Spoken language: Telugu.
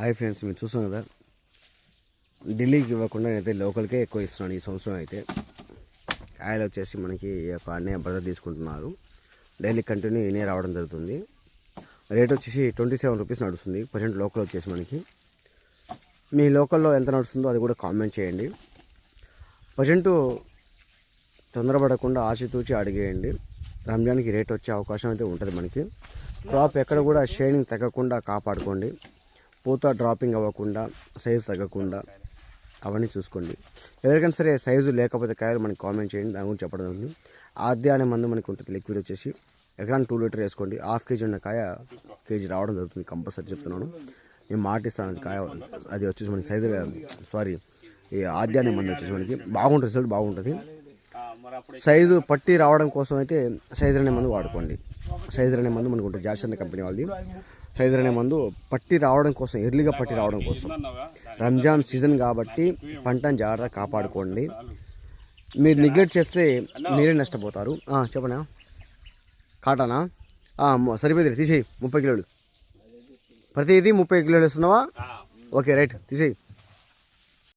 హాయ్ ఫ్రెండ్స్, మీరు చూస్తాం కదా, ఢిల్లీకి ఇవ్వకుండా నేనైతే లోకల్కే ఎక్కువ ఇస్తున్నాను ఈ సంవత్సరం అయితే. కాయలు వచ్చేసి మనకి ఒక అన్నయ్య బ్రదర్ తీసుకుంటున్నారు. డైలీ కంటిన్యూ ఈయనే రావడం జరుగుతుంది. రేట్ వచ్చేసి 27 రూపీస్ నడుస్తుంది ప్రజెంట్ లోకల్ వచ్చేసి. మనకి మీ లోకల్లో ఎంత నడుస్తుందో అది కూడా కామెంట్ చేయండి. ప్రజెంట్ తొందరపడకుండా ఆచితూచి అడిగేయండి. రంజాన్కి రేట్ వచ్చే అవకాశం అయితే ఉంటుంది. మనకి క్రాప్ ఎక్కడ కూడా షైనింగ్ తగ్గకుండా కాపాడుకోండి. పూత డ్రాపింగ్ అవ్వకుండా, సైజు తగ్గకుండా అవన్నీ చూసుకోండి. ఎవరికైనా సరే సైజు లేకపోతే కాయలు మనకి కామెంట్ చేయండి, దాని గురించి చెప్పడం ఉంది. ఆద్య అనే మందు మనకి ఉంటుంది లిక్విడ్ వచ్చేసి. ఎకరానికి 2 లీటర్ వేసుకోండి. హాఫ్ కేజీ ఉన్న కాయ కేజీ రావడం జరుగుతుంది కంపల్సరీ చెప్తున్నాను. నేను మాటిస్తాను. కాయ అది వచ్చేసి మనకి సైజు ఈ ఆద్య అనే మందు వచ్చేసి మనకి బాగుంటుంది, రిజల్ట్ బాగుంటుంది. సైజు పట్టి రావడం కోసం అయితే సైజర్ అనే మందు వాడుకోండి. సైజర్ అనే మందు మనకు ఉంటుంది, జాక్సన్ కంపెనీ వాళ్ళది. సైజర్ అనే మందు పట్టి రావడం కోసం, ఎర్లీగా పట్టి రావడం కోసం. రంజాన్ సీజన్ కాబట్టి పంటను జాగ్రత్తగా కాపాడుకోండి. మీరు నెగ్లెక్ట్ చేస్తే మీరే నష్టపోతారు. చెప్పనా, కాటానా? సరిపోయింది, తీసేయి. 30 కిలోలు ప్రతిదీ 30 కిలోలు ఇస్తున్నావా? ఓకే రైట్, తీసేయి.